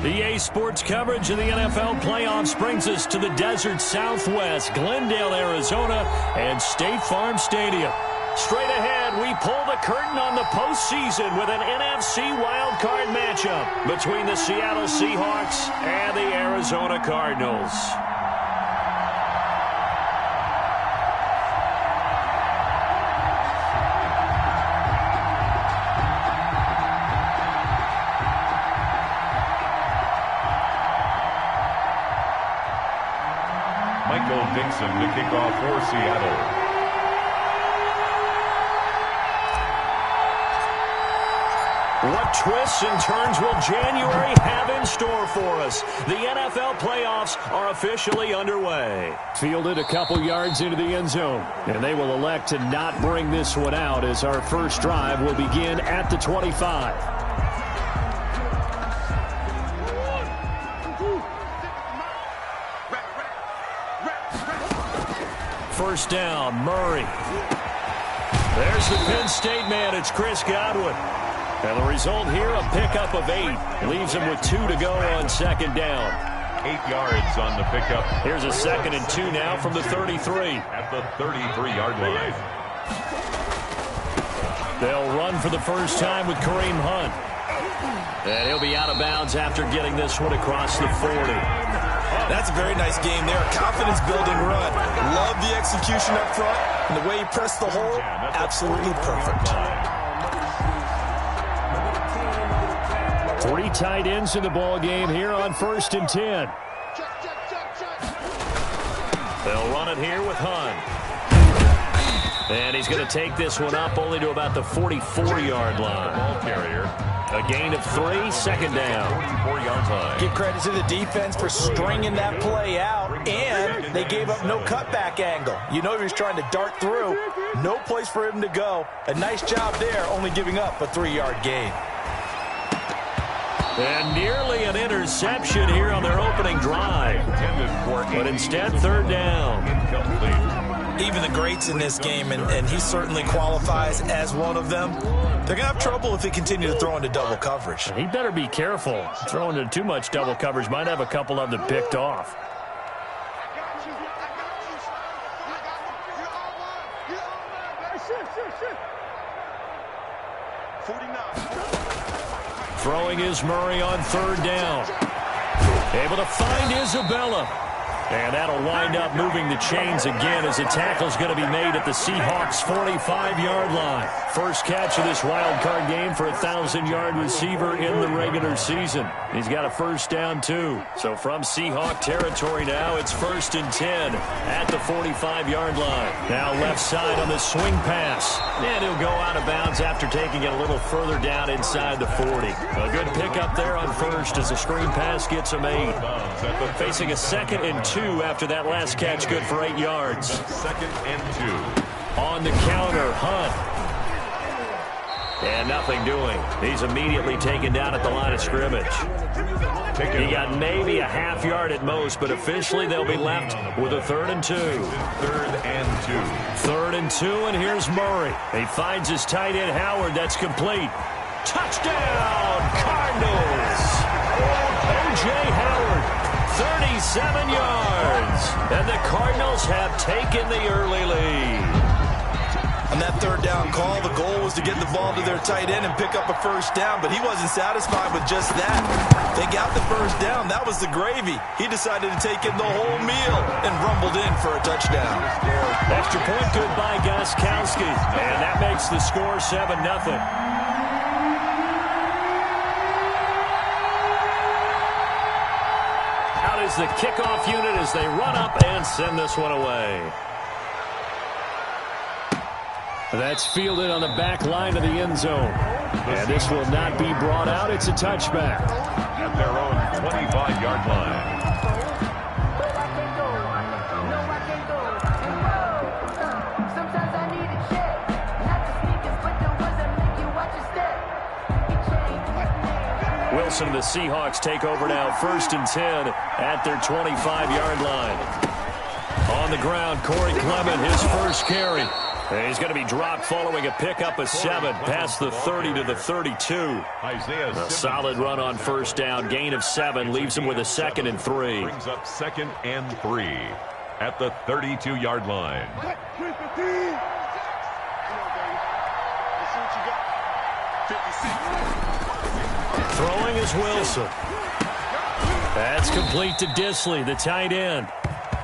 EA Sports coverage of the NFL playoffs brings us to the desert Southwest, Glendale, Arizona, and State Farm Stadium. Straight ahead, we pull the curtain on the postseason with an NFC wildcard matchup between the Seattle Seahawks and the Arizona Cardinals. Dixon to kick off for Seattle. What twists and turns will January have in store for us? The NFL playoffs are officially underway. Fielded a couple yards into the end zone, and they will elect to not bring this one out as our first drive will begin at the 25. First down, Murray. There's the Penn State man. It's Chris Godwin. And the result here, a pickup of 8. Leaves him with 2 to go on second down. 8 yards on the pickup. Here's a 2nd and 2 now from the 33. At the 33-yard line. They'll run for the first time with Kareem Hunt. And he'll be out of bounds after getting this one across the 40. That's a very nice game there. Confidence-building run. Love the execution up front. And the way he pressed the hole, absolutely perfect. 3 tight ends in the ball game here on 1st and 10. They'll run it here with Hunt. And he's going to take this one up only to about the 44-yard line. Ball carrier. A gain of 3, second down. 44 yards line. Give credit to the defense for stringing that play out, and they gave up no cutback angle. You know he was trying to dart through. No place for him to go. A nice job there, only giving up a 3-yard gain. And nearly an interception here on their opening drive. But instead, 3rd down. Even the greats in this game, and he certainly qualifies as one of them, they're going to have trouble if they continue to throw into double coverage. He better be careful. Throwing into too much double coverage might have a couple of them picked off. Throwing is Murray on 3rd down. Able to find Isabella. And that'll wind up moving the chains again as a tackle's going to be made at the Seahawks' 45-yard line. First catch of this wild card game for a 1,000-yard receiver in the regular season. He's got a first down, too. So from Seahawk territory now, it's 1st and 10 at the 45-yard line. Now left side on the swing pass. And he'll go out of bounds after taking it a little further down inside the 40. A good pickup there on first as the screen pass gets him 8. Facing a 2nd and 2 after that last catch, good for 8 yards. 2nd and 2. On the counter, Hunt. And nothing doing. He's immediately taken down at the line of scrimmage. He got maybe a half yard at most, but officially they'll be left with a 3rd and 2. 3rd and 2. 3rd and 2, and here's Murray. He finds his tight end, Howard. That's complete. Touchdown, Cardinals. O.J. Howard, 37 yards. And the Cardinals have taken the early lead. On that 3rd down call, the goal was to get the ball to their tight end and pick up a first down, but he wasn't satisfied with just that. They got the first down. That was the gravy. He decided to take in the whole meal and rumbled in for a touchdown. Extra point good by Gostkowski, and that makes the score 7-0. Out is the kickoff unit as they run up and send this one away. That's fielded on the back line of the end zone. And this will not be brought out. It's a touchback. At their own 25-yard line. Wilson and the Seahawks take over now. 1st and 10 at their 25-yard line. On the ground, Corey Clement, his first carry. And he's going to be dropped following a pickup of 7 past the 30 to the 32. A solid run on first down. Gain of 7 leaves him with a 2nd and 3. Brings up 2nd and 3 at the 32-yard line. Throwing is Wilson. That's complete to Disley, the tight end.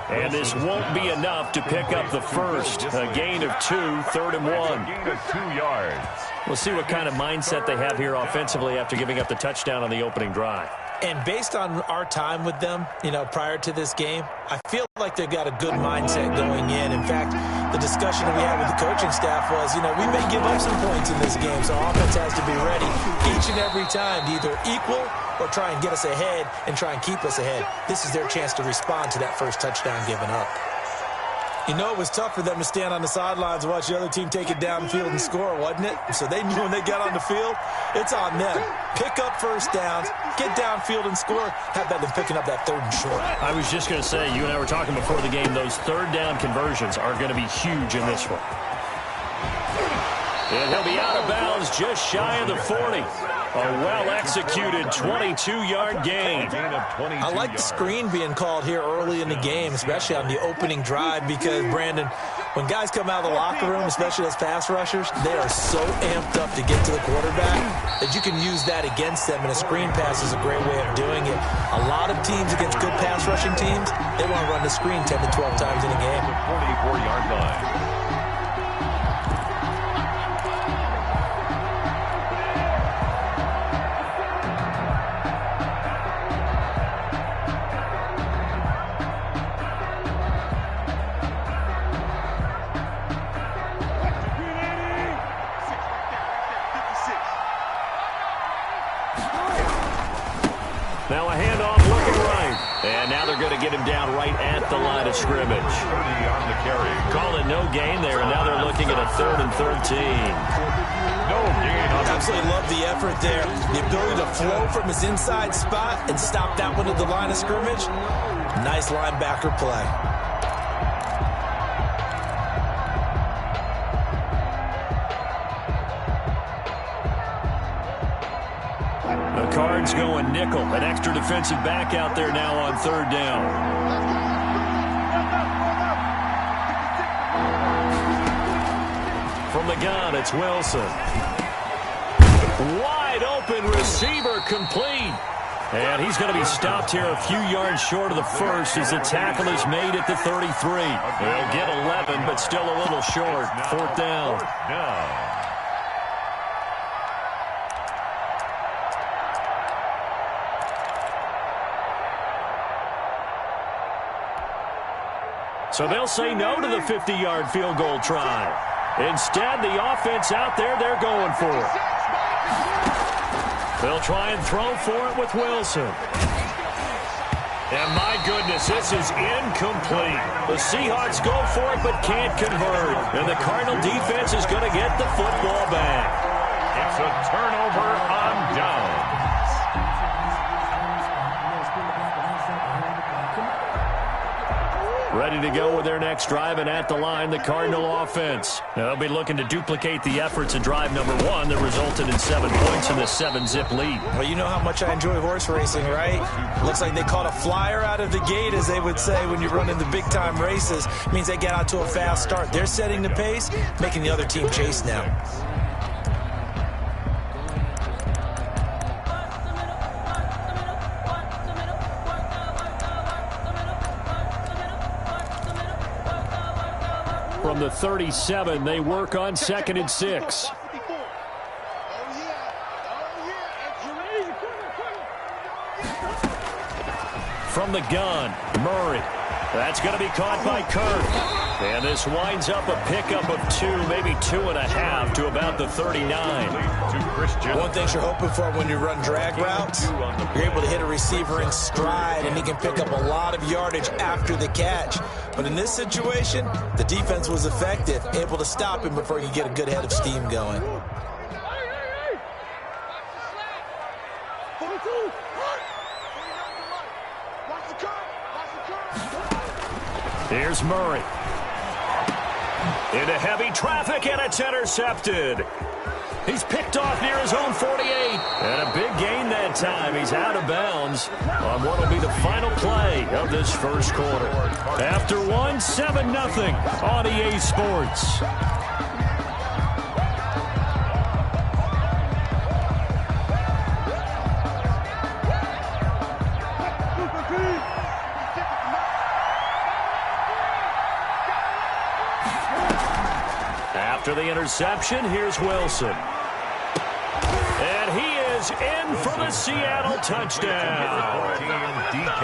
And this won't be enough to pick up the first. A gain of 2, 3rd and 1. Gain of 2 yards. We'll see what kind of mindset they have here offensively after giving up the touchdown on the opening drive. And based on our time with them, prior to this game, I feel like they've got a good mindset going in. In fact, the discussion that we had with the coaching staff was, we may give up some points in this game, so our offense has to be ready each and every time to either equal or try and get us ahead and try and keep us ahead. This is their chance to respond to that first touchdown given up. It was tough for them to stand on the sidelines and watch the other team take it downfield and score, wasn't it? So they knew when they got on the field, it's on them. Pick up first downs, get downfield and score. How about them picking up that 3rd and short? I was just going to say, you and I were talking before the game, those 3rd down conversions are going to be huge in this one. And he'll be out of bounds just shy of the 40. A well-executed 22-yard gain. I like the screen being called here early in the game, especially on the opening drive, because, Brandon, when guys come out of the locker room, especially as pass rushers, they are so amped up to get to the quarterback that you can use that against them, and a screen pass is a great way of doing it. A lot of teams against good pass rushing teams, they want to run the screen 10 to 12 times in a game. 44-yard line. Now a handoff looking right. And now they're going to get him down right at the line of scrimmage. 30 on the carry. Call it no gain there, and now they're looking at a 3rd and 13. No gain. Absolutely love the effort there. The ability to flow from his inside spot and stop that one at the line of scrimmage. Nice linebacker play. The Cards going nickel. An extra defensive back out there now on 3rd down. From the gun, it's Wilson. Wide open receiver complete. And he's going to be stopped here a few yards short of the first as the tackle is made at the 33. They'll get 11, but still a little short. 4th down. So they'll say no to the 50-yard field goal try. Instead, the offense out there, they're going for it. They'll try and throw for it with Wilson. And my goodness, this is incomplete. The Seahawks go for it but can't convert. And the Cardinal defense is going to get the football back. It's a turnover on downs. Ready to go with their next drive, and at the line, the Cardinal offense. They'll be looking to duplicate the efforts in drive number 1 that resulted in 7 points in the 7-zip lead. Well, you know how much I enjoy horse racing, right? Looks like they caught a flyer out of the gate, as they would say when you're running the big-time races. It means they get out to a fast start. They're setting the pace, making the other team chase now. From the 37, they work on 2nd and 6. From the gun, Murray. That's going to be caught by Kirk. And this winds up a pickup of 2, maybe 2.5 to about the 39. One thing you're hoping for when you run drag routes, you're able to hit a receiver in stride, and he can pick up a lot of yardage after the catch. But in this situation, the defense was effective, able to stop him before he could get a good head of steam going. Here's Murray. Into heavy traffic, and it's intercepted. He's picked off near his own 48. And a big gain that time. He's out of bounds on what will be the final play of this first quarter. After one, 7-0 on EA Sports. After the interception, here's Wilson. And he is in for the Seattle touchdown.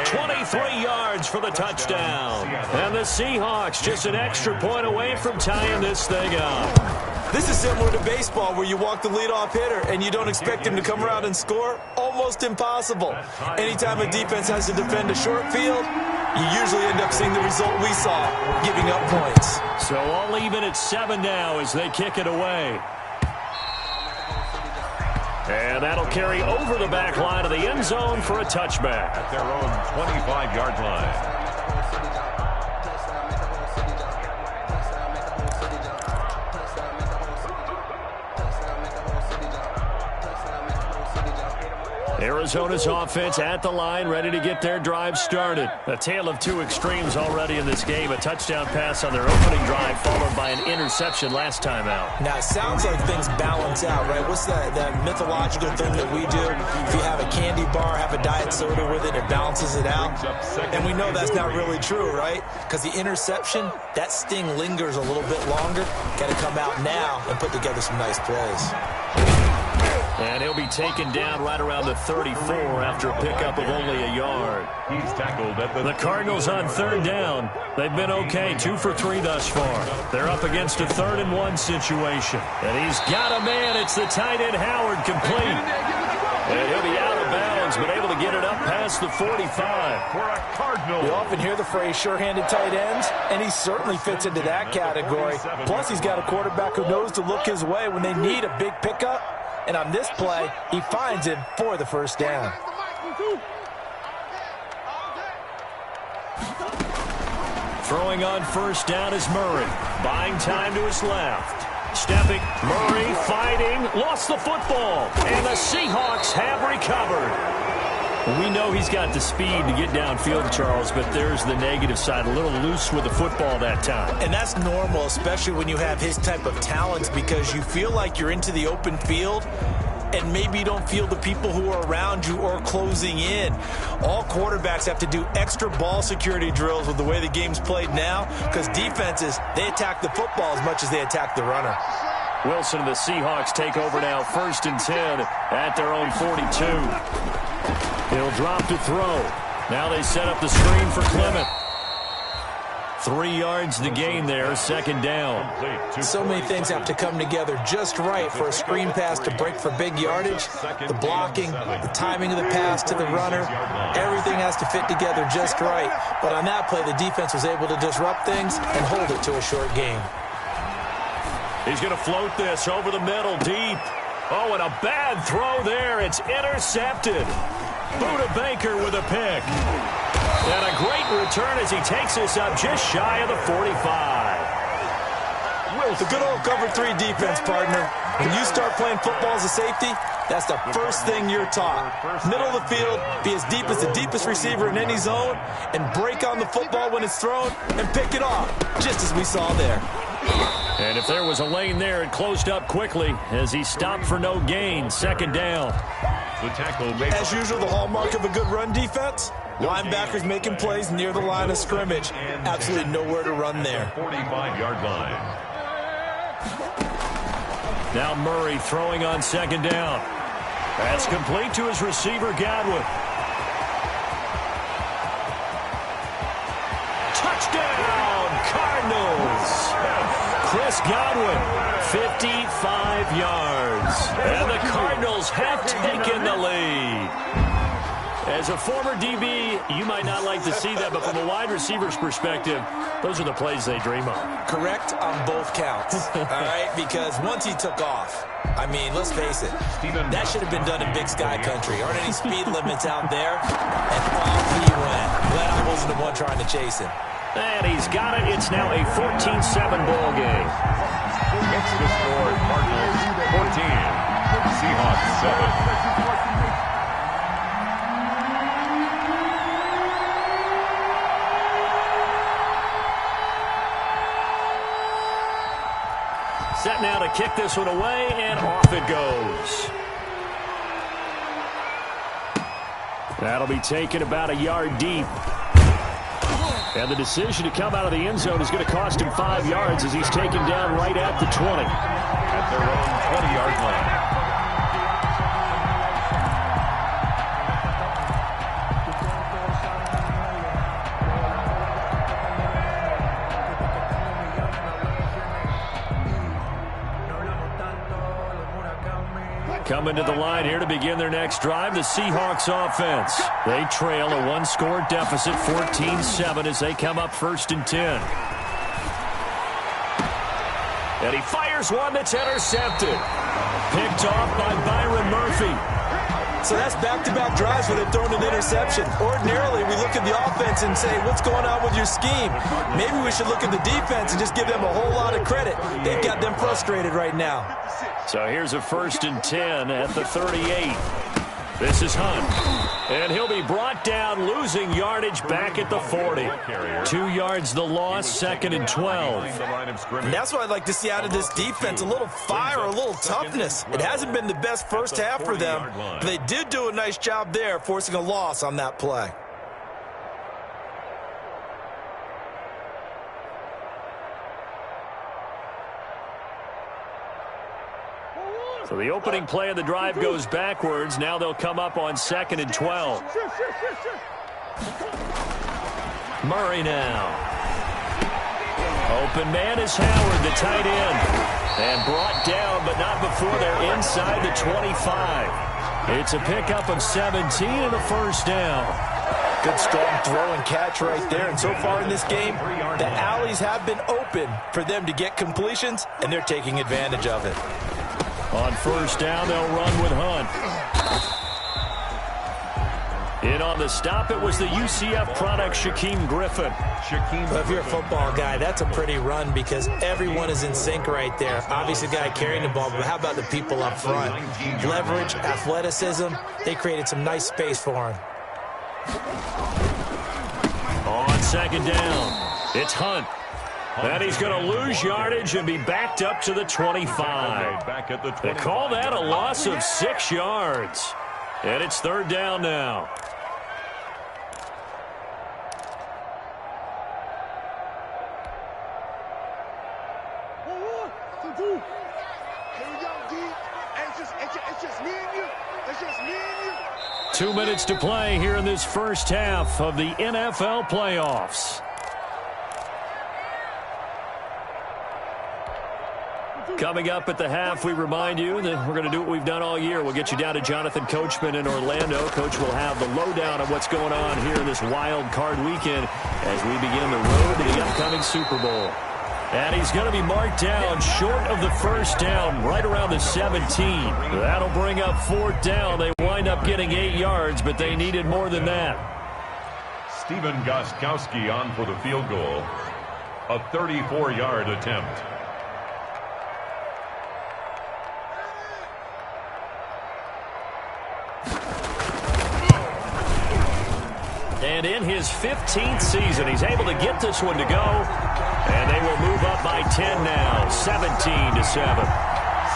23 yards for the touchdown. And the Seahawks just an extra point away from tying this thing up. This is similar to baseball where you walk the leadoff hitter and you don't expect him to come around and score. Almost impossible. Anytime a defense has to defend a short field, you usually end up seeing the result we saw, giving up points. So all even at 7 now as they kick it away. And that'll carry over the back line of the end zone for a touchback. At their own 25-yard line. Arizona's offense at the line, ready to get their drive started. A tale of two extremes already in this game. A touchdown pass on their opening drive, followed by an interception last time out. Now, it sounds like things balance out, right? What's that mythological thing that we do? If you have a candy bar, have a diet soda with it, it balances it out. And we know that's not really true, right? Because the interception, that sting lingers a little bit longer. Got to come out now and put together some nice plays. And he'll be taken down right around the 34 after a pickup of only a yard. He's tackled at the Cardinals on third down. They've been okay, 2 for 3 thus far. They're up against a 3rd-and-1 situation. And he's got a man. It's the tight end Howard, complete. And he'll be out of bounds, but able to get it up past the 45. For a Cardinal. You often hear the phrase sure-handed tight ends, and he certainly fits into that category. Plus, he's got a quarterback who knows to look his way when they need a big pickup. And on this play, he finds him for the first down. Throwing on first down is Murray. Buying time to his left. Stepping, Murray fighting, lost the football. And the Seahawks have recovered. We know he's got the speed to get downfield, Charles, but there's the negative side. A little loose with the football that time. And that's normal, especially when you have his type of talents, because you feel like you're into the open field and maybe you don't feel the people who are around you or closing in. All quarterbacks have to do extra ball security drills with the way the game's played now, because defenses, they attack the football as much as they attack the runner. Wilson and the Seahawks take over now, 1st and 10 at their own 42. He'll drop to throw. Now they set up the screen for Clement. 3 yards to gain there, 2nd down. So many things have to come together just right for a screen pass to break for big yardage. The blocking, the timing of the pass to the runner, everything has to fit together just right. But on that play, the defense was able to disrupt things and hold it to a short game. He's going to float this over the middle, deep. Oh, and a bad throw there. It's intercepted. Buda Baker with a pick. And a great return as he takes this up just shy of the 45. The good old cover 3 defense, partner. When you start playing football as a safety, that's the first thing you're taught. Middle of the field, be as deep as the deepest receiver in any zone, and break on the football when it's thrown and pick it off, just as we saw there. And if there was a lane there, it closed up quickly as he stopped for no gain. 2nd down. The tackle as usual, the hallmark of a good run defense. Linebackers making plays near the line of scrimmage. Absolutely nowhere to run there. 45-yard line. Now Murray throwing on 2nd down. That's complete to his receiver, Godwin. Touchdown, Cardinals. Chris Godwin, 55 yards. And the Cardinals have taken the lead. As a former DB, you might not like to see that, but from a wide receiver's perspective, those are the plays they dream of. Correct on both counts, all right? Because once he took off, I mean, let's face it, that should have been done in Big Sky Country. Aren't any speed limits out there? And off he went. Glad I wasn't the one trying to chase him. And he's got it. It's now a 14-7 ball game. It's the score, Cardinals 14, Seahawks 7. Set now to kick this one away, and off it goes. That'll be taken about a yard deep. And the decision to come out of the end zone is going to cost him 5 yards as he's taken down right at the 20. At their own 20-yard line. Coming to the line here to begin their next drive, the Seahawks offense. They trail a one-score deficit, 14-7, as they come up 1st and 10. And he fires one that's intercepted. Picked off by Byron Murphy. So that's back-to-back drives where they've thrown an interception. Ordinarily, we look at the offense and say, what's going on with your scheme? Maybe we should look at the defense and just give them a whole lot of credit. They've got them frustrated right now. So here's a 1st and 10 at the 38. This is Hunt. And he'll be brought down, losing yardage back at the 40. 2 yards the loss, 2nd and 12. And that's what I'd like to see out of this defense, a little fire, a little toughness. It hasn't been the best first half for them, but they did do a nice job there, forcing a loss on that play. So the opening play of the drive goes backwards. Now they'll come up on 2nd and 12. Murray now. Open man is Howard, the tight end. And brought down, but not before they're inside the 25. It's a pickup of 17 and a 1st down. Good strong throw and catch right there. And so far in this game, the alleys have been open for them to get completions, and they're taking advantage of it. On 1st down, they'll run with Hunt. In on the stop, it was the UCF product, Shaquem Griffin. Well, if you're a football guy, that's a pretty run because everyone is in sync right there. Obviously, the guy carrying the ball, but how about the people up front? Leverage, athleticism, they created some nice space for him. On 2nd down, it's Hunt. And he's going to lose yardage and be backed up to the 25. They call that a loss of 6 yards. And it's 3rd down now. It's just me and you. It's just me and you. 2 minutes to play here in this first half of the NFL playoffs. Coming up at the half, we remind you that we're going to do what we've done all year. We'll get you down to Jonathan Coachman in Orlando. Coach will have the lowdown on what's going on here in this wild card weekend as we begin the road to the upcoming Super Bowl. And he's going to be marked down short of the 1st down, right around the 17. That'll bring up 4th down. They wind up getting 8 yards, but they needed more than that. Stephen Gostkowski on for the field goal. A 34-yard attempt. And in his 15th season, he's able to get this one to go. And they will move up by 10 now, 17-7.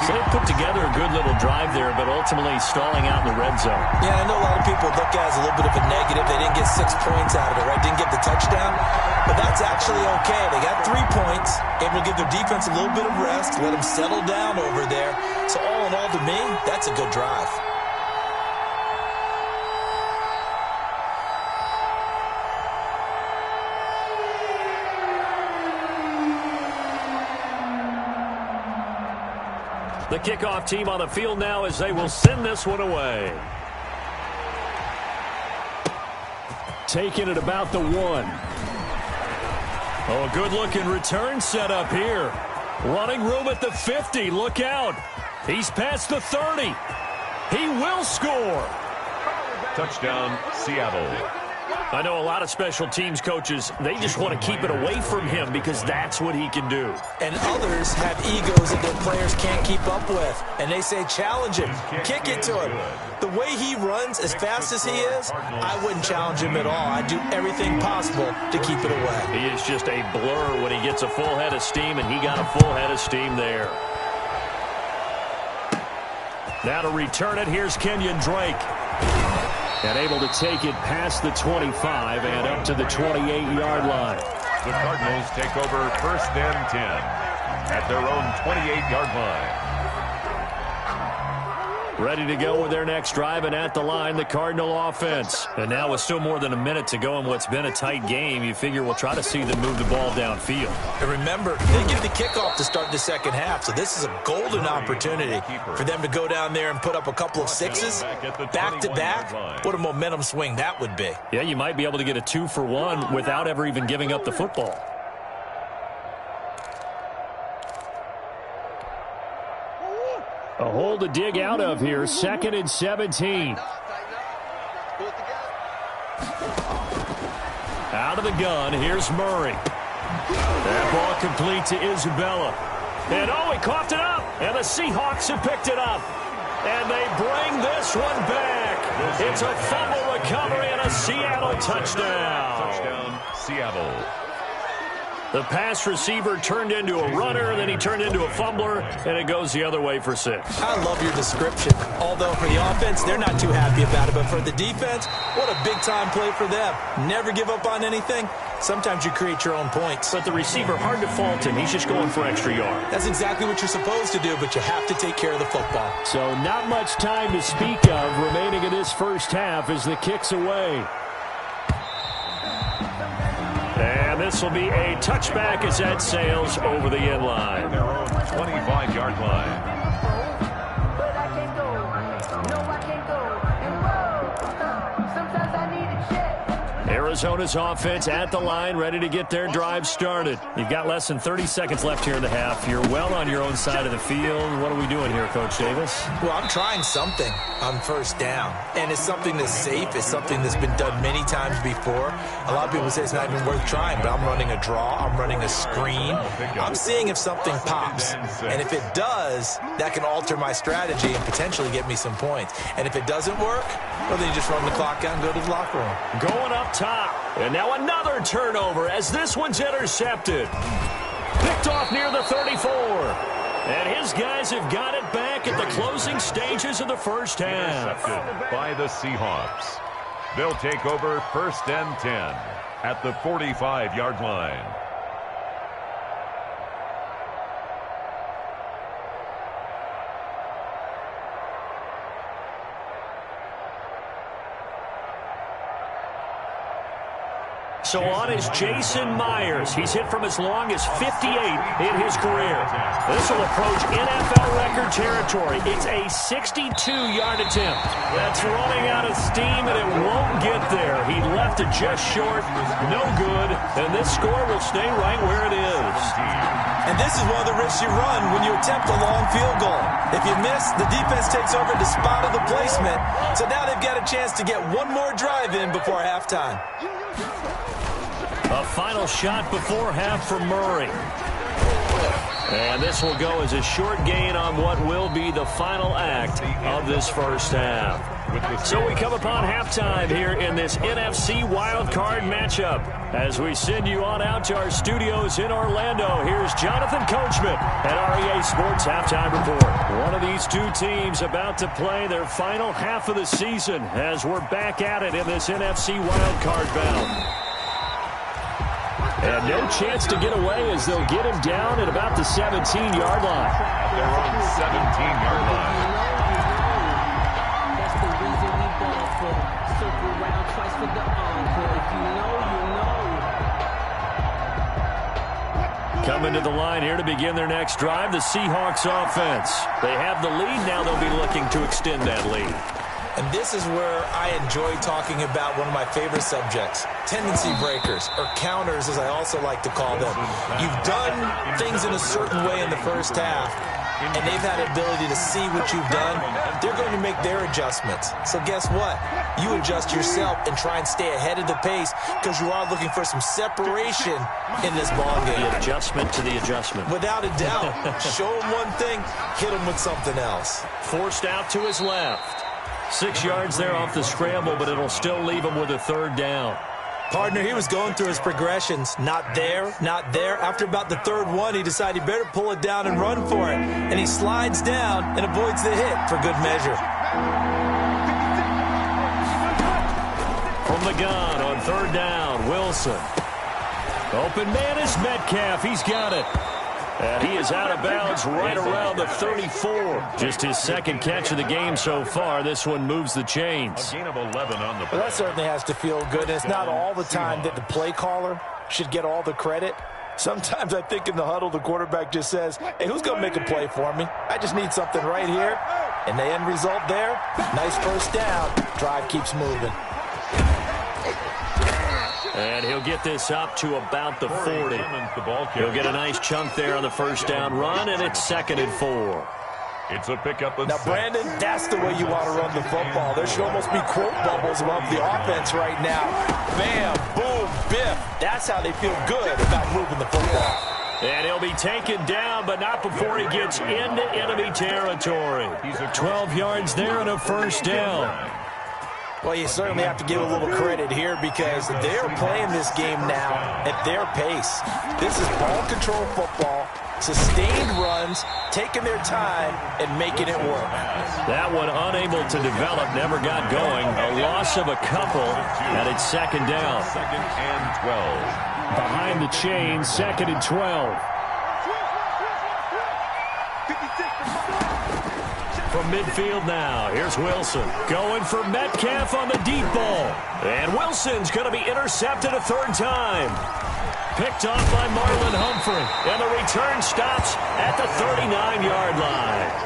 So they put together a good little drive there, but ultimately stalling out in the red zone. Yeah, I know a lot of people look at it as a little bit of a negative. They didn't get 6 points out of it, right? Didn't get the touchdown. But that's actually okay. They got 3 points. Able to give their defense a little bit of rest, let them settle down over there. So all in all, to me, that's a good drive. The kickoff team on the field now as they will send this one away. Taking it about the 1. Oh, a good-looking return set up here. Running room at the 50. Look out. He's past the 30. He will score. Touchdown, Seattle. I know a lot of special teams coaches, they just want to keep it away from him because that's what he can do. And others have egos that their players can't keep up with. And they say, challenge him, kick it to him. The way he runs as fast as he is, I wouldn't challenge him at all. I'd do everything possible to keep it away. He is just a blur when he gets a full head of steam, and he got a full head of steam there. Now to return it, here's Kenyon Drake. And able to take it past the 25 and up to the 28-yard line. The Cardinals take over first and 10 at their own 28-yard line. Ready to go with their next drive, and at the line, the Cardinal offense. And now with still more than a minute to go in what's been a tight game, you figure we'll try to see them move the ball downfield. And remember, they get the kickoff to start the second half, so this is a golden opportunity for them to go down there and put up a couple of sixes back-to-back. What a momentum swing that would be. Yeah, you might be able to get a 2-for-1 without ever even giving up the football. A hole to dig out of here, 2nd and 17. Out of the gun, here's Murray. That ball complete to Isabella. And oh, he coughed it up, and the Seahawks have picked it up. And they bring this one back. It's a fumble recovery and a Seattle touchdown. Touchdown, Seattle. The pass receiver turned into a runner, then he turned into a fumbler, and it goes the other way for 6. I love your description. Although for the offense, they're not too happy about it. But for the defense, what a big-time play for them. Never give up on anything. Sometimes you create your own points. But the receiver, hard to fault him. He's just going for extra yard. That's exactly what you're supposed to do, but you have to take care of the football. So not much time to speak of remaining in this first half as the kick's away. And this will be a touchback as that sails over the end line. Their own 25-yard line. Arizona's offense at the line, ready to get their drive started. You've got less than 30 seconds left here in the half. You're well on your own side of the field. What are we doing here, Coach Davis? Well, I'm trying something on first down. And it's something that's safe. It's something that's been done many times before. A lot of people say it's not even worth trying, but I'm running a draw. I'm running a screen. I'm seeing if something pops. And if it does, that can alter my strategy and potentially get me some points. And if it doesn't work, well, then you just run the clock out and go to the locker room. Going up top. And now another turnover as this one's intercepted. Picked off near the 34. And his guys have got it back at the closing stages of the first half. Intercepted by the Seahawks. They'll take over first and 10 at the 45-yard line. So on is Jason Myers. He's hit from as long as 58 in his career. This will approach NFL record territory. It's a 62-yard attempt. That's running out of steam, and it won't get there. He left it just short. No good. And this score will stay right where it is. And this is one of the risks you run when you attempt a long field goal. If you miss, the defense takes over the spot of the placement. So now they've got a chance to get one more drive in before halftime. A final shot before half for Murray. And this will go as a short gain on what will be the final act of this first half. So we come upon halftime here in this NFC wildcard matchup. As we send you on out to our studios in Orlando, here's Jonathan Coachman at REA Sports Halftime Report. One of these two teams about to play their final half of the season as we're back at it in this NFC wildcard bout. And no chance to get away as they'll get him down at about the 17-yard line. At their own 17-yard line. That's the reason we ball for. Circle round twice for the encore. If you know, you know. Coming to the line here to begin their next drive, the Seahawks offense. They have the lead. Now they'll be looking to extend that lead. And this is where I enjoy talking about one of my favorite subjects, tendency breakers, or counters as I also like to call them. You've done things in a certain way in the first half. and they've had the ability to see what you've done, they're going to make their adjustments. So guess what? You adjust yourself and try and stay ahead of the pace because you are looking for some separation in this ball game. The adjustment to the adjustment. Without a doubt. Show him one thing, hit him with something else. Forced out to his left. 6 yards there off the scramble, but it'll still leave him with a third down. Partner, he was going through his progressions. Not there, not there. After about the third one, he decided he better pull it down and run for it. And he slides down and avoids the hit for good measure. From the gun on third down, Wilson. Open man is Metcalf. He's got it. And he is out of bounds right around the 34. Just his second catch of the game so far. This one moves the chains. A gain of 11 on the play. Well, that certainly has to feel good. And it's not all the time that the play caller should get all the credit. Sometimes I think in the huddle, the quarterback just says, hey, who's going to make a play for me? I just need something right here. And the end result there, nice first down. Drive keeps moving. And he'll get this up to about the 40. He'll get a nice chunk there on the first down run, and it's 2nd and 4. It's a pickup. Now, Brandon, that's the way you want to run the football. There should almost be quote bubbles above the offense right now. Bam, boom, biff. That's how they feel good about moving the football. And he'll be taken down, but not before he gets into enemy territory. 12 yards there and a first down. Well, you certainly have to give a little credit here because they're playing this game now at their pace. This is ball control football, sustained runs, taking their time, and making it work. That one unable to develop, never got going. A loss of a couple, and it's 2nd down. 2nd and 12. Behind the chain, 2nd and 12. From midfield now, here's Wilson. Going for Metcalf on the deep ball. And Wilson's going to be intercepted a third time. Picked off by Marlon Humphrey. And the return stops at the 39-yard line.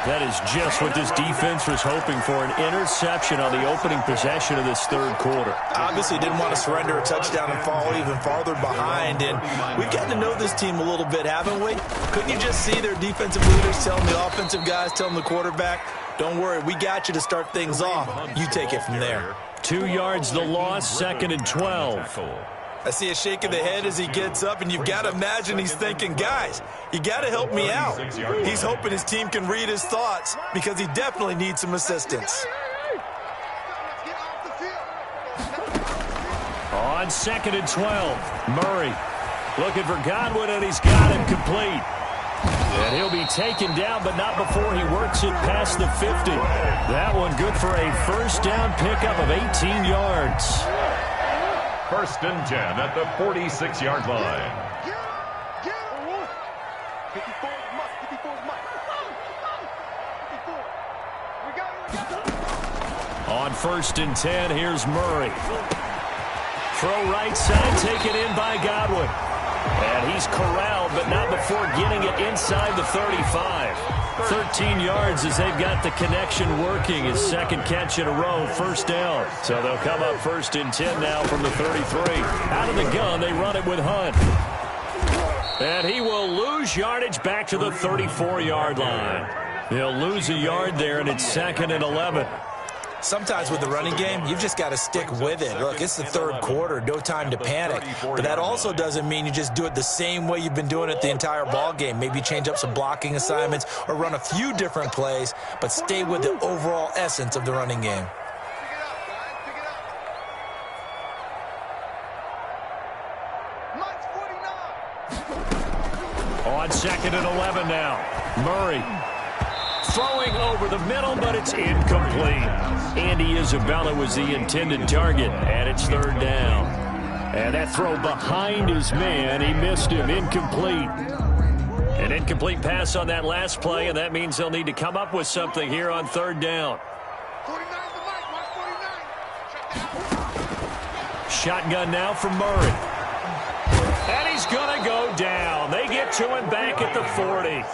That is just what this defense was hoping for, an interception on the opening possession of this third quarter. Obviously didn't want to surrender a touchdown and fall even farther behind. And we've gotten to know this team a little bit, haven't we? Couldn't you just see their defensive leaders telling the offensive guys, telling the quarterback, don't worry, we got you to start things off. You take it from there. 2 yards the loss, 2nd and 12. I see a shake of the head as he gets up, and you've got to imagine he's thinking, guys, you got to help me out. He's hoping his team can read his thoughts because he definitely needs some assistance. On 2nd and 12, Murray looking for Godwin, and he's got him complete. And he'll be taken down, but not before he works it past the 50. That one good for a first down pickup of 18 yards. 1st and 10 at the 46-yard line. On 1st and 10, here's Murray. Throw right side, taken in by Godwin. And he's corralled, but not before getting it inside the 35. 13 yards as they've got the connection working. His second catch in a row, first down. So they'll come up 1st and 10 now from the 33. Out of the gun, they run it with Hunt. And he will lose yardage back to the 34-yard line. He'll lose a yard there, and it's 2nd and 11. Sometimes with the running game, you've just got to stick with it. Look, it's the third quarter, no time to panic. But that also doesn't mean you just do it the same way you've been doing it the entire ball game. Maybe change up some blocking assignments or run a few different plays, but stay with the overall essence of the running game. On 2nd and 11 now, Murray. Throwing over the middle, but it's incomplete. Andy Isabella was the intended target, and it's 3rd down. And that throw behind his man, he missed him, incomplete. An incomplete pass on that last play, and that means they'll need to come up with something here on 3rd down. Shotgun now from Murray. And he's going to go down. They get to him back at the 40.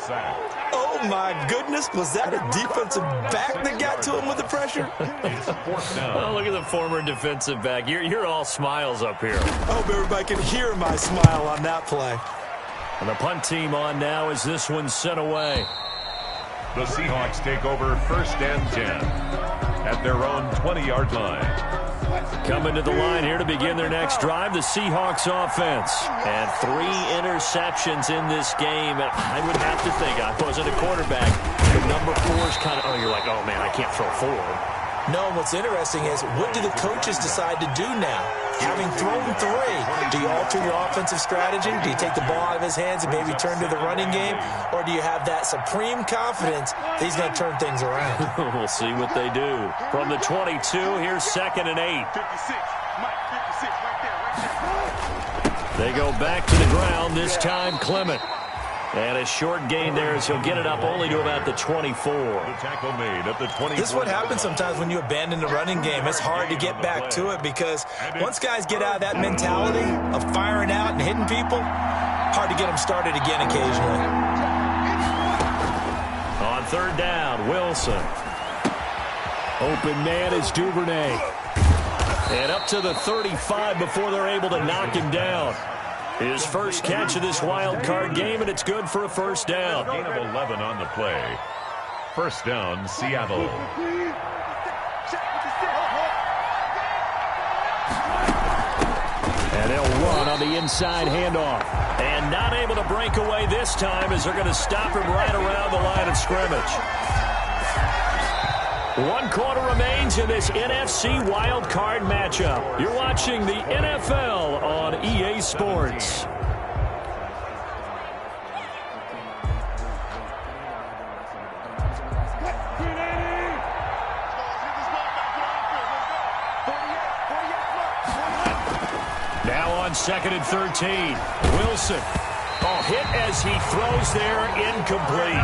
Oh, my goodness. Was that a defensive back that got to him with the pressure? Oh, look at the former defensive back. You're all smiles up here. I hope everybody can hear my smile on that play. And the punt team on now as this one's sent away. The Seahawks take over 1st and 10 at their own 20-yard line. Coming to the line here to begin their next drive, the Seahawks offense. And 3 interceptions in this game. I would have to think, I wasn't a quarterback, the number 4 is kind of, you're like, oh man, I can't throw 4. No, what's interesting is, what do the coaches decide to do now? Having thrown 3, do you alter your offensive strategy? Do you take the ball out of his hands and maybe turn to the running game? Or do you have that supreme confidence that he's going to turn things around? We'll see what they do. From the 22, here's 2nd and 8. 56. Mike, 56 right there. They go back to the ground, this time Clement. And a short gain there as he'll get it up only to about the 24. The tackle made at the 24. This is what happens sometimes when you abandon the running game. It's hard to get back to it because once guys get out of that mentality of firing out and hitting people, hard to get them started again occasionally. On 3rd down, Wilson. Open man is Duvernay. And up to the 35 before they're able to knock him down. His first catch of this wild card game, and it's good for a 1st down. Gain of 11 on the play. 1st down, Seattle. And they'll run on the inside handoff. And not able to break away this time as they're going to stop him right around the line of scrimmage. 1 quarter remains in this NFC wild card matchup. You're watching the NFL on EA Sports. Now on 2nd and 13. Wilson. Hit as he throws there, incomplete.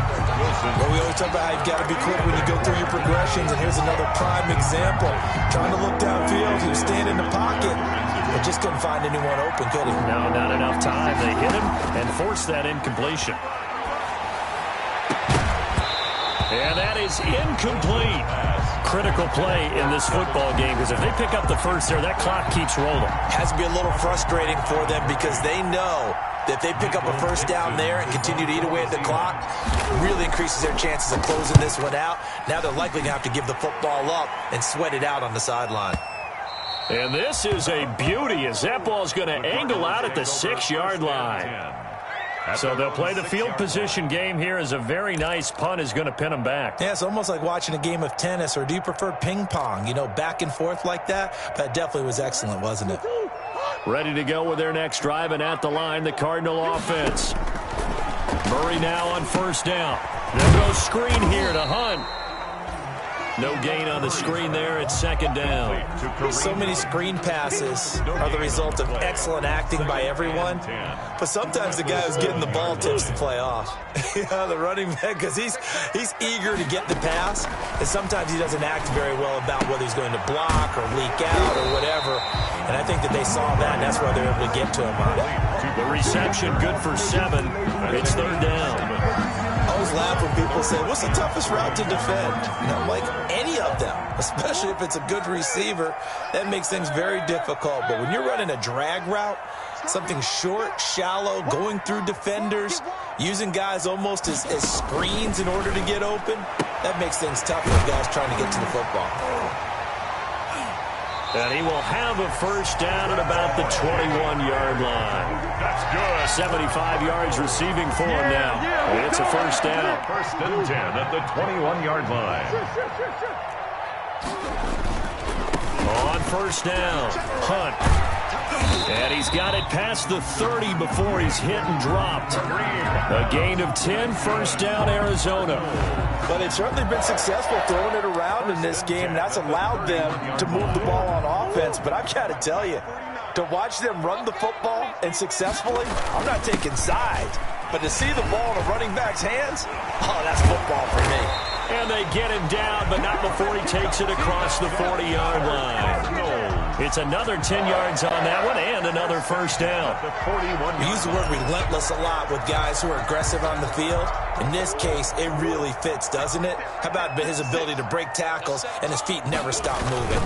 Well, we always talk about how you've got to be quick when you go through your progressions, and here's another prime example. Trying to look downfield, he was standing in the pocket, but just couldn't find anyone open, could he? No, not enough time. They hit him and forced that incompletion. And that is incomplete. Critical play in this football game because if they pick up the first there, that clock keeps rolling. Has to be a little frustrating for them because they know that if they pick up a 1st down there and continue to eat away at the clock, really increases their chances of closing this one out. Now they're likely going to have to give the football up and sweat it out on the sideline. And this is a beauty as that ball's going to angle out at the 6-yard line. So they'll play the field position game here as a very nice punt is going to pin them back. Yeah, it's almost like watching a game of tennis, or do you prefer ping pong? You know, back and forth like that? That definitely was excellent, wasn't it? Ready to go with their next drive, and at the line, the Cardinal offense. Murray now on 1st down. They'll go screen here to Hunt. No gain on the screen there. It's 2nd down. So many screen passes are the result of excellent acting by everyone. But sometimes the guy who's getting the ball tips the play off. The running back, because he's eager to get the pass. And sometimes he doesn't act very well about whether he's going to block or leak out or whatever. And I think that they saw that, and that's why they're able to get to him on it. The reception good for 7. It's 3rd down. I always laugh when people say, what's the toughest route to defend? And I'm like, any of them, especially if it's a good receiver. That makes things very difficult. But when you're running a drag route, something short, shallow, going through defenders, using guys almost as screens in order to get open, that makes things tough for guys trying to get to the football. And he will have a 1st down at about the 21-yard line. That's good. 75 yards receiving for him now. It's a 1st down. 1st and 10 at the 21-yard line. On 1st down, Hunt. And he's got it past the 30 before he's hit and dropped. A gain of 10, 1st down, Arizona. But they've certainly been successful throwing it around in this game. That's allowed them to move the ball on offense. But I've got to tell you, to watch them run the football and successfully, I'm not taking sides. But to see the ball in a running back's hands, oh, that's football for me. And they get him down, but not before he takes it across the 40-yard line. It's another 10 yards on that one and another 1st down. We use the word relentless a lot with guys who are aggressive on the field. In this case, it really fits, doesn't it? How about his ability to break tackles and his feet never stop moving?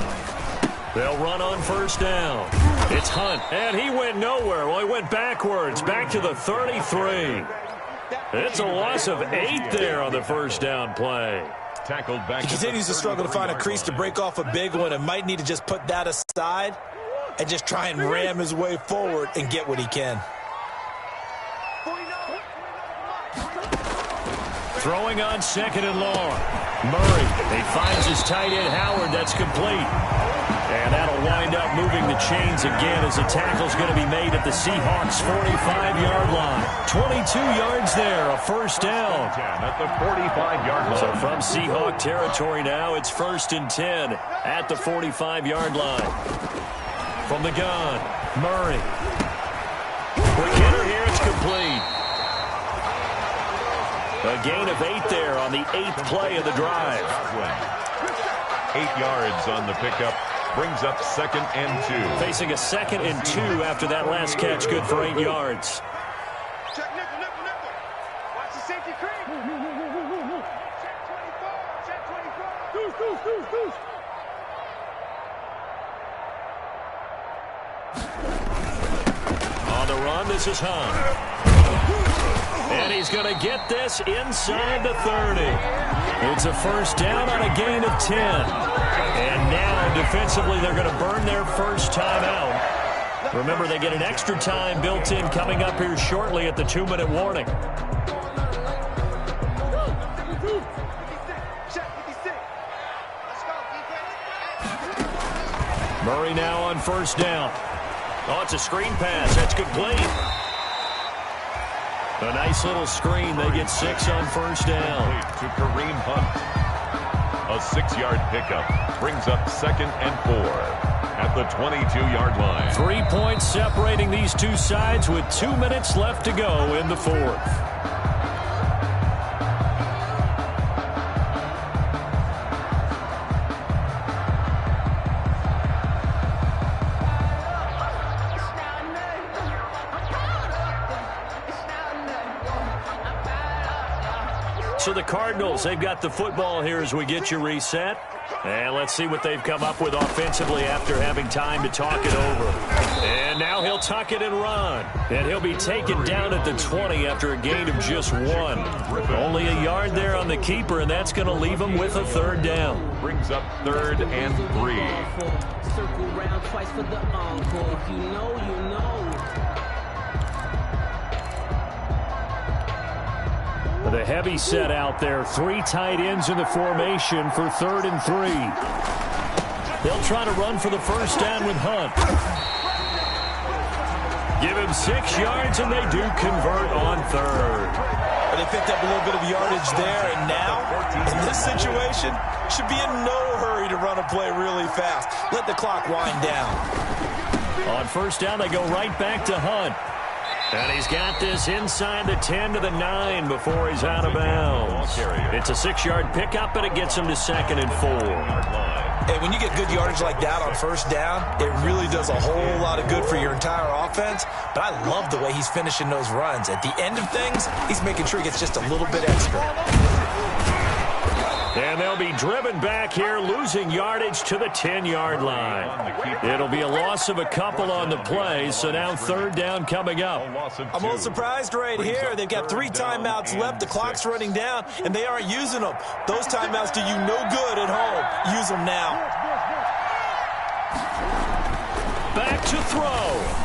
They'll run on first down. It's Hunt, and he went nowhere. Well, he went backwards, back to the 33. It's a loss of 8 there on the first down play. Tackled back. He continues to struggle to find a crease to break off a big one and might need to just put that aside and just try and ram his way forward and get what he can. Throwing on second and long. Murray, he finds his tight end Howard. That's complete. And that'll wind up moving the chains again as the tackle's going to be made at the Seahawks 45-yard line. 22 yards there, a first down. At the 45-yard line. So from Seahawk territory now, it's 1st and 10 at the 45-yard line. From the gun, Murray. Quick hitter here, it's complete. A gain of 8 there on the 8th play of the drive. 8 yards on the pickup. Brings up 2nd and 2. Facing a 2nd and 2 after that last catch, good for 8 yards. Check nickel, nickel, nickel. Watch the safety creep. Check 24, check 24. Deuce, deuce, deuce, deuce. On the run, this is Hunt. And he's going to get this inside the 30. It's a first down on a gain of 10. And now, defensively, they're going to burn their first time out. Remember, they get an extra time built in coming up here shortly at the 2-minute warning. Murray now on first down. Oh, it's a screen pass. That's complete. A nice little screen. They get 6 on first down. To Kareem Hunt. A 6-yard pickup. Brings up 2nd and 4 at the 22-yard line. 3 points separating these two sides with 2 minutes left to go in the 4th. So the Cardinals, they've got the football here as we get you reset. And let's see what they've come up with offensively after having time to talk it over. And now he'll tuck it and run. And he'll be taken down at the 20 after a gain of just 1. Only a yard there on the keeper, and that's going to leave him with a 3rd down. Brings up 3rd and 3. Circle round twice for the encore. If you know, you know. The heavy set out there. 3 tight ends in the formation for 3rd and 3. They'll try to run for the first down with Hunt. Give him 6 yards, and they do convert on 3rd. But they picked up a little bit of yardage there, and now, in this situation, should be in no hurry to run a play really fast. Let the clock wind down. On first down, they go right back to Hunt. And he's got this inside the 10 to the 9 before he's out of bounds. It's a 6-yard pickup, and it gets him to 2nd and 4. And when you get good yardage like that on first down, it really does a whole lot of good for your entire offense. But I love the way he's finishing those runs. At the end of things, he's making sure he gets just a little bit extra. And they'll be driven back here, losing yardage to the 10-yard line. It'll be a loss of a couple on the play, so now 3rd down coming up. I'm a little surprised right here. They've got 3 timeouts left. The clock's running down, and they aren't using them. Those timeouts do you no good at home. Use them now. Back to throw.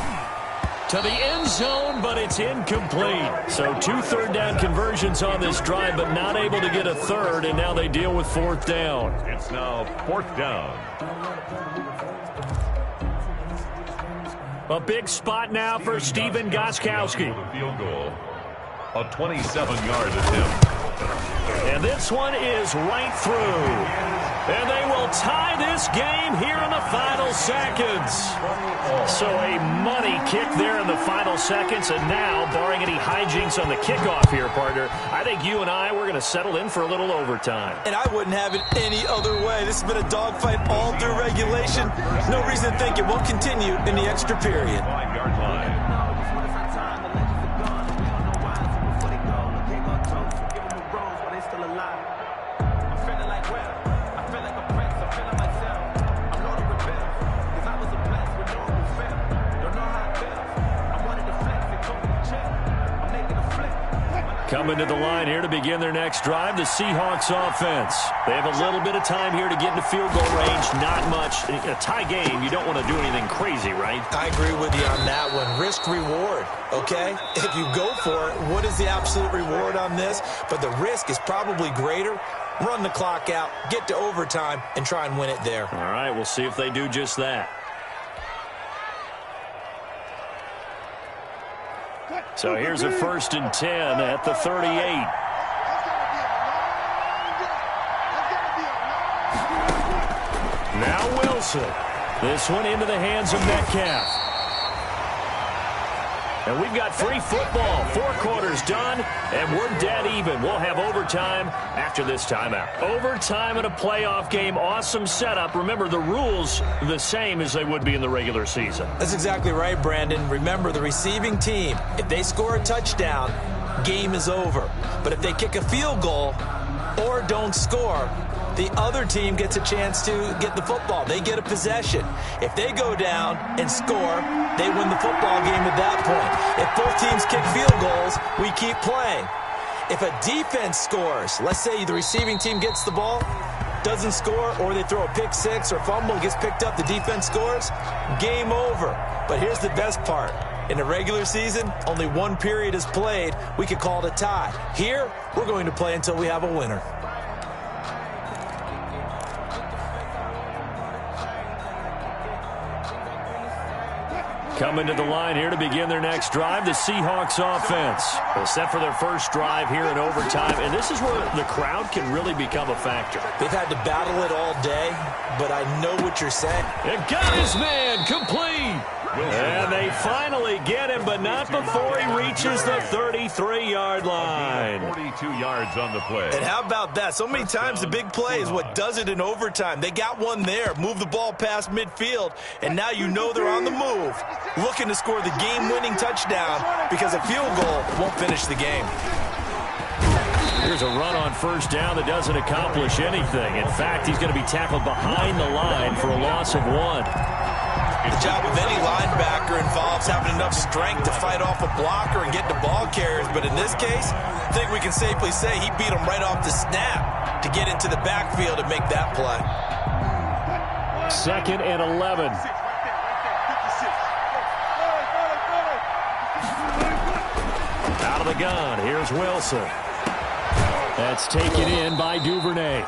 To the end zone, but it's incomplete. So 2 3rd down conversions on this drive, but not able to get a 3rd, and now they deal with 4th down. It's now 4th down. A big spot now for Stephen Gostkowski. Field goal. A 27-yard attempt. And this one is right through. And they will tie this game here in the final seconds. So a money kick there in the final seconds. And now, barring any hijinks on the kickoff here, partner, I think you and I, we're going to settle in for a little overtime. And I wouldn't have it any other way. This has been a dogfight all through regulation. No reason to think it won't continue in the extra period. 5-yard line. Coming to the line here to begin their next drive, the Seahawks offense. They have a little bit of time here to get into field goal range. Not much. In a tie game, you don't want to do anything crazy, right? I agree with you on that one. Risk-reward, okay? If you go for it, what is the absolute reward on this? But the risk is probably greater. Run the clock out, get to overtime, and try and win it there. All right, we'll see if they do just that. So here's a 1st and 10 at the 38. Now Wilson. This one into the hands of Metcalf. And we've got free football. 4 quarters done, and we're dead even. We'll have overtime after this timeout. Overtime in a playoff game. Awesome setup. Remember, the rules the same as they would be in the regular season. That's exactly right, Brandon. Remember, the receiving team, if they score a touchdown, game is over. But if they kick a field goal or don't score, the other team gets a chance to get the football. They get a possession. If they go down and score, they win the football game at that point. If both teams kick field goals, we keep playing. If a defense scores, let's say the receiving team gets the ball, doesn't score, or they throw a pick six or fumble, gets picked up, the defense scores, game over. But here's the best part. In the regular season, only 1 period is played. We could call it a tie. Here, we're going to play until we have a winner. Coming to the line here to begin their next drive, the Seahawks offense. They're set for their first drive here in overtime, and this is where the crowd can really become a factor. They've had to battle it all day, but I know what you're saying. And got his man complete. And they finally get him, but not before he reaches the 33-yard line. 42 yards on the play. And how about that? So many times the big play is what does it in overtime. They got one there, move the ball past midfield, and now you know they're on the move, looking to score the game-winning touchdown because a field goal won't finish the game. Here's a run on 1st down that doesn't accomplish anything. In fact, he's going to be tackled behind the line for a loss of 1. The job of any linebacker involves having enough strength to fight off a blocker and get to ball carriers. But in this case, I think we can safely say he beat him right off the snap to get into the backfield and make that play. 2nd and 11. Out of the gun, here's Wilson. That's taken in by Duvernay.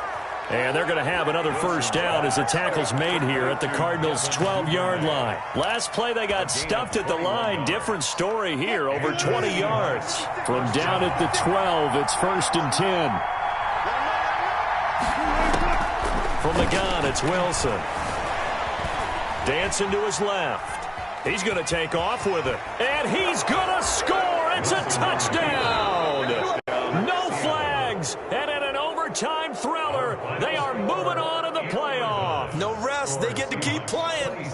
And they're going to have another 1st down as the tackle's made here at the Cardinals' 12-yard line. Last play, they got stuffed at the line. Different story here, over 20 yards. From down at the 12, it's 1st and 10. From the gun, it's Wilson. Dancing to his left. He's going to take off with it. And he's going to score. It's a touchdown. No flags. And in an overtime thriller, they are moving on to the playoff. No rest. They get to keep playing.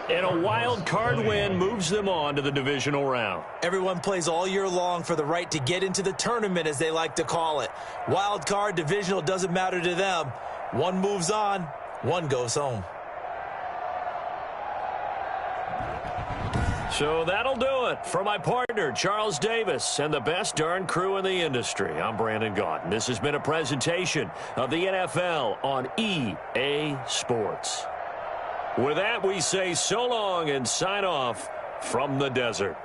And a wild card win moves them on to the divisional round. Everyone plays all year long for the right to get into the tournament, as they like to call it. Wild card, divisional, doesn't matter to them. One moves on, one goes home. So that'll do it for my partner, Charles Davis, and the best darn crew in the industry. I'm Brandon Gaudin. This has been a presentation of the NFL on EA Sports. With that, we say so long and sign off from the desert.